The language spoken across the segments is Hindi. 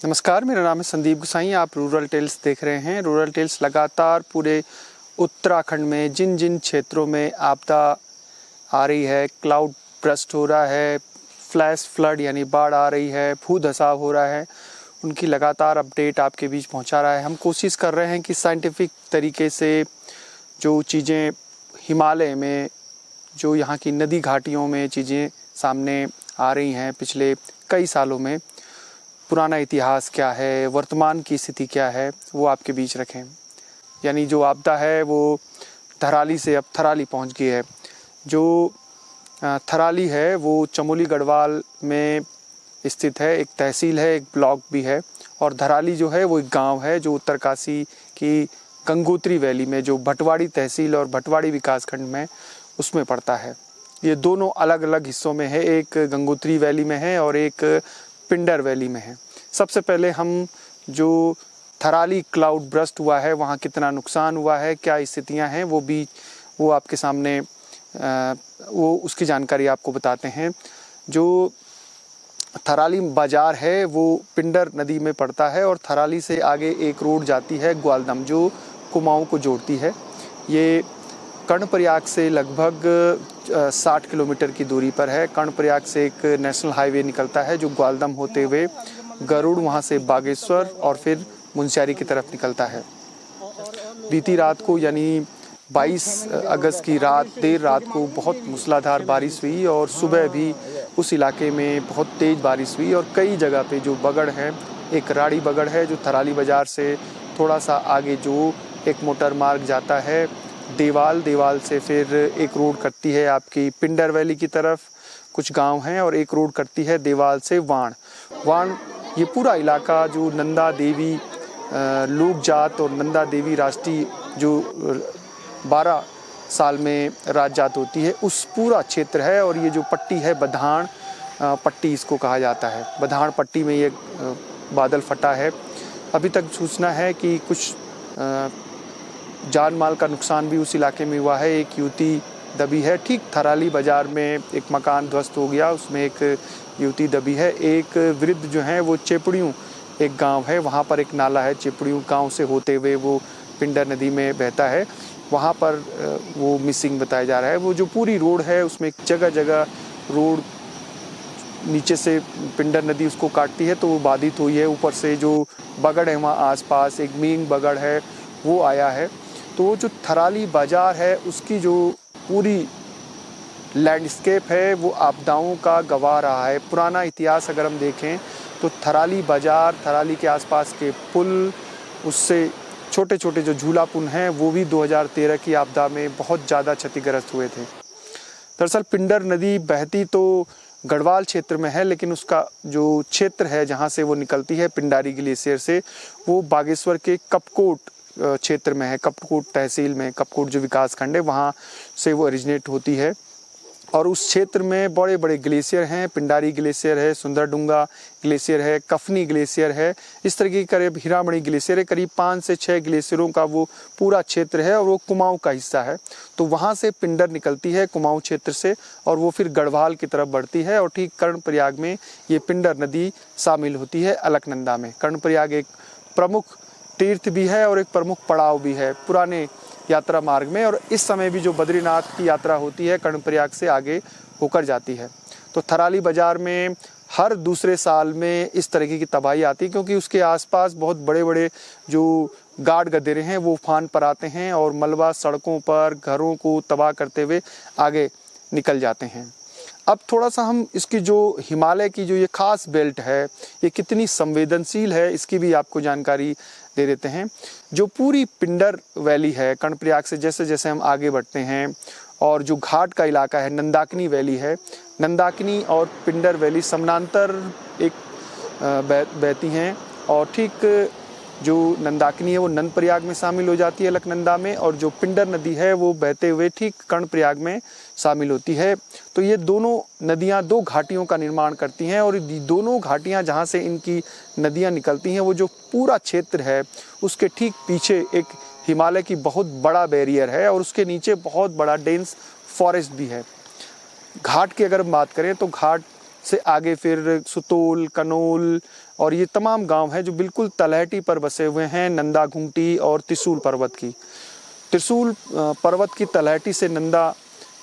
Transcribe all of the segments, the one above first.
नमस्कार, मेरा नाम है संदीप गुसाई। आप रूरल टेल्स देख रहे हैं। रूरल टेल्स लगातार पूरे उत्तराखंड में जिन जिन क्षेत्रों में आपदा आ रही है, क्लाउड बर्स्ट हो रहा है, फ्लैश फ्लड यानी बाढ़ आ रही है, भू धसाव हो रहा है, उनकी लगातार अपडेट आपके बीच पहुंचा रहा है। हम कोशिश कर रहे हैं कि साइंटिफिक तरीके से जो चीज़ें हिमालय में, जो यहाँ की नदी घाटियों में चीज़ें सामने आ रही हैं पिछले कई सालों में, पुराना इतिहास क्या है, वर्तमान की स्थिति क्या है, वो आपके बीच रखें। यानी जो आपदा है वो थराली से अब थराली पहुंच गई है। जो थराली है वो चमोली गढ़वाल में स्थित है, एक तहसील है, एक ब्लॉक भी है। और धराली जो है वो एक गांव है जो उत्तरकाशी की गंगोत्री वैली में, जो भटवाड़ी तहसील और भटवाड़ी विकासखंड में, उसमें पड़ता है। ये दोनों अलग अलग हिस्सों में है, एक गंगोत्री वैली में है और एक पिंडर वैली में है। सबसे पहले हम जो थराली क्लाउड बर्स्ट हुआ है, वहाँ कितना नुकसान हुआ है, क्या स्थितियाँ हैं, वो आपके सामने वो उसकी जानकारी आपको बताते हैं। जो थराली बाज़ार है वो पिंडर नदी में पड़ता है और थराली से आगे एक रोड जाती है ग्वालदम, जो कुमाऊं को जोड़ती है। ये कर्णप्रयाग से लगभग 60 किलोमीटर की दूरी पर है। कर्णप्रयाग से एक नेशनल हाईवे निकलता है जो ग्वालदम होते हुए गरुड़, वहाँ से बागेश्वर और फिर मुनस्यारी की तरफ निकलता है। बीती रात को यानी 22 अगस्त की रात, देर रात को बहुत मूसलाधार बारिश हुई और सुबह भी उस इलाके में बहुत तेज़ बारिश हुई। और कई जगह पे जो बगड़ है, एक राड़ी बगड़ है जो थराली बाज़ार से थोड़ा सा आगे जो एक मोटर मार्ग जाता है, देवाल से फिर एक रोड कटती है आपकी पिंडर वैली की तरफ, कुछ गांव हैं, और एक रोड कटती है देवाल से वाण। ये पूरा इलाका जो नंदा देवी लोक जात और नंदा देवी राष्ट्रीय जो 12 साल में राज जात होती है, उस पूरा क्षेत्र है। और ये जो पट्टी है बधान पट्टी इसको कहा जाता है। बधान पट्टी में ये बादल फटा है। अभी तक सूचना है कि कुछ जान माल का नुकसान भी उस इलाके में हुआ है। एक युवती दबी है, ठीक थराली बाज़ार में एक मकान ध्वस्त हो गया, उसमें एक युवती दबी है। एक वृद्ध जो है वो चेपड़ियों, एक गांव है, वहाँ पर एक नाला है, चेपड़ियों गांव से होते हुए वो पिंडर नदी में बहता है, वहाँ पर वो मिसिंग बताया जा रहा है। वो जो पूरी रोड है उसमें जगह जगह रोड नीचे से पिंडर नदी उसको काटती है तो वो बाधित हुई है। ऊपर से जो बगड़ है वहाँ आसपास एक मींग बगड़ है वो आया है। तो जो थराली बाज़ार है उसकी जो पूरी लैंडस्केप है वो आपदाओं का गवाह रहा है। पुराना इतिहास अगर हम देखें तो थराली बाज़ार, थराली के आसपास के पुल, उससे छोटे छोटे जो झूला पुल हैं वो भी 2013 की आपदा में बहुत ज़्यादा क्षतिग्रस्त हुए थे। दरअसल पिंडर नदी बहती तो गढ़वाल क्षेत्र में है, लेकिन उसका जो क्षेत्र है जहाँ से वो निकलती है पिंडारी ग्लेशियर से, वो बागेश्वर के कपकोट क्षेत्र में है। कपकोट तहसील में, कपकोट जो विकास खंड है वहाँ से वो ओरिजिनेट होती है। और उस क्षेत्र में बड़े बड़े ग्लेशियर हैं, पिंडारी ग्लेशियर है, सुंदरडुंगा ग्लेशियर है, कफनी ग्लेशियर है, इस तरह की करीब हीरामणि ग्लेशियर है। करीब 5 से 6 ग्लेशियरों का वो पूरा क्षेत्र है और वो कुमाऊं का हिस्सा है। तो वहाँ से पिंडर निकलती है कुमाऊं क्षेत्र से और वो फिर गढ़वाल की तरफ बढ़ती है और ठीक कर्णप्रयाग में ये पिंडर नदी शामिल होती है अलकनंदा में। कर्णप्रयाग एक प्रमुख तीर्थ भी है और एक प्रमुख पड़ाव भी है पुराने यात्रा मार्ग में। और इस समय भी जो बद्रीनाथ की यात्रा होती है कर्णप्रयाग से आगे होकर जाती है। तो थराली बाज़ार में हर दूसरे साल में इस तरीके की तबाही आती है, क्योंकि उसके आसपास बहुत बड़े बड़े जो गाड़ गदेरे हैं वो उफान पर आते हैं और मलबा सड़कों पर घरों को तबाह करते हुए आगे निकल जाते हैं। अब थोड़ा सा हम इसकी जो हिमालय की जो ये खास बेल्ट है ये कितनी संवेदनशील है इसकी भी आपको जानकारी दे देते हैं। जो पूरी पिंडर वैली है, कर्णप्रयाग से जैसे जैसे हम आगे बढ़ते हैं और जो घाट का इलाका है, नंदाकिनी वैली है, नंदाकिनी और पिंडर वैली समानांतर एक बहती हैं। और ठीक जो नंदाकिनी है वो नंदप्रयाग में शामिल हो जाती है अलकनंदा में, और जो पिंडर नदी है वो बहते हुए ठीक कर्णप्रयाग में शामिल होती है। तो ये दोनों नदियाँ 2 घाटियों का निर्माण करती हैं और दोनों घाटियाँ जहाँ से इनकी नदियाँ निकलती हैं वो जो पूरा क्षेत्र है उसके ठीक पीछे एक हिमालय की बहुत बड़ा बैरियर है और उसके नीचे बहुत बड़ा डेंस फॉरेस्ट भी है। घाट की अगर बात करें तो घाट से आगे फिर सुतोल, कनोल और ये तमाम गांव हैं जो बिल्कुल तलहटी पर बसे हुए हैं नंदा घुंटी और त्रिशूल पर्वत की। त्रिशूल पर्वत की तलहटी से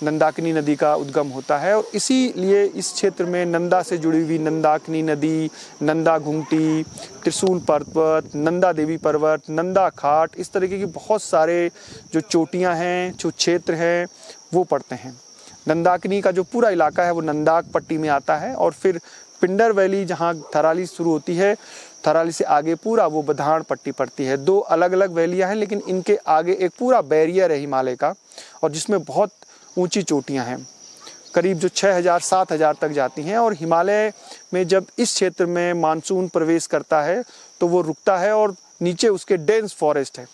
नंदाकिनी नदी का उद्गम होता है और इसीलिए इस क्षेत्र में नंदा से जुड़ी हुई नंदाकिनी नदी, नंदा घुंटी, त्रिशूल पर्वत, नंदा देवी पर्वत, नंदा खाट, इस तरीके की बहुत सारे जो चोटियां हैं, जो क्षेत्र हैं वो पड़ते हैं। नंदाकिनी का जो पूरा इलाका है वो नंदाक पट्टी में आता है और फिर पिंडर वैली जहाँ थराली शुरू होती है, थराली से आगे पूरा वो बधाड़ पट्टी पड़ती है। दो अलग अलग वैलियाँ हैं लेकिन इनके आगे एक पूरा बैरियर है हिमालय का और जिसमें बहुत ऊंची चोटियां हैं, करीब जो 6000-7000 तक जाती हैं। और हिमालय में जब इस क्षेत्र में मानसून प्रवेश करता है तो वो रुकता है और नीचे उसके डेंस फॉरेस्ट है।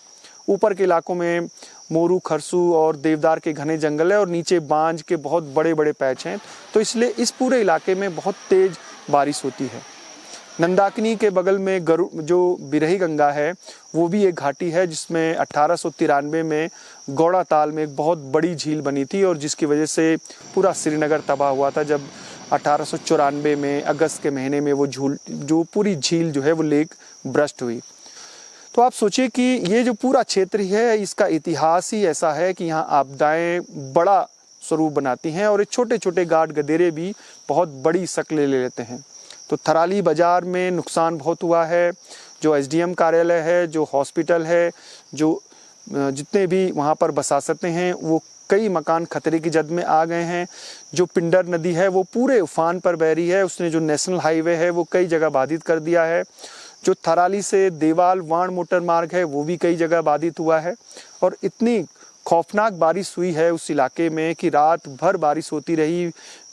ऊपर के इलाकों में मोरू, खरसू और देवदार के घने जंगल है और नीचे बांज के बहुत बड़े बड़े पैच हैं, तो इसलिए इस पूरे इलाके में बहुत तेज बारिश होती है। नंदाकिनी के बगल में जो बिरही गंगा है वो भी एक घाटी है जिसमें 1893 में गौड़ा ताल में एक बहुत बड़ी झील बनी थी और जिसकी वजह से पूरा श्रीनगर तबाह हुआ था जब 1894 में अगस्त के महीने में वो जो पूरी झील जो है वो लेक ब्रस्ट हुई। तो आप सोचिए कि ये जो पूरा क्षेत्र है इसका इतिहास ही ऐसा है कि यहाँ आपदाएं बड़ा स्वरूप बनाती हैं और ये छोटे छोटे गाड गदेरे भी बहुत बड़ी शक्लें ले लेते हैं। तो थराली बाज़ार में नुकसान बहुत हुआ है। जो एसडीएम कार्यालय है, जो हॉस्पिटल है, जो जितने भी वहाँ पर बसासतें हैं वो कई मकान खतरे की जद में आ गए हैं। जो पिंडर नदी है वो पूरे उफान पर बह रही है, उसने जो नेशनल हाईवे है वो कई जगह बाधित कर दिया है। जो थराली से देवाल वाण मोटर मार्ग है वो भी कई जगह बाधित हुआ है और इतनी खौफनाक बारिश हुई है उस इलाके में कि रात भर बारिश होती रही,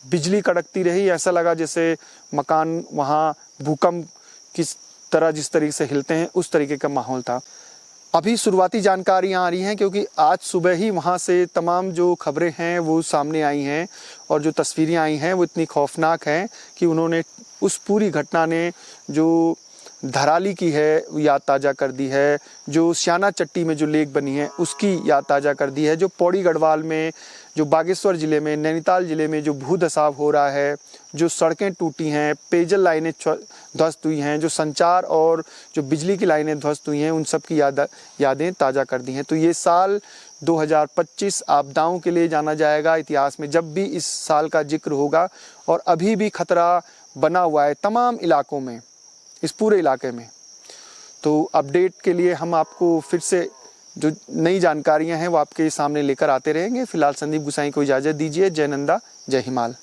बिजली कड़कती रही, ऐसा लगा जैसे मकान वहाँ भूकंप किस तरह जिस तरीके से हिलते हैं उस तरीके का माहौल था। अभी शुरुआती जानकारियाँ आ रही हैं क्योंकि आज सुबह ही वहाँ से तमाम जो खबरें हैं वो सामने आई हैं और जो तस्वीरें आई हैं वो इतनी खौफनाक हैं कि उन्होंने उस पूरी घटना ने जो धराली की है याद ताज़ा कर दी है, जो श्याना चट्टी में जो लेक बनी है उसकी याद ताज़ा कर दी है, जो पौड़ी गढ़वाल में, जो बागेश्वर ज़िले में, नैनीताल ज़िले में जो भूधसाव हो रहा है, जो सड़कें टूटी हैं, पेयजल लाइनें ध्वस्त हुई हैं, जो संचार और जो बिजली की लाइनें ध्वस्त हुई हैं, उन सब की यादें ताज़ा कर दी हैं। तो ये साल 2025 आपदाओं के लिए जाना जाएगा इतिहास में। जब भी इस साल का जिक्र होगा और अभी भी खतरा बना हुआ है तमाम इलाकों में, इस पूरे इलाके में, तो अपडेट के लिए हम आपको फिर से जो नई जानकारियां हैं वो आपके सामने लेकर आते रहेंगे। फिलहाल संदीप गुसाई को इजाज़त दीजिए। जय नंदा, जय हिमाल।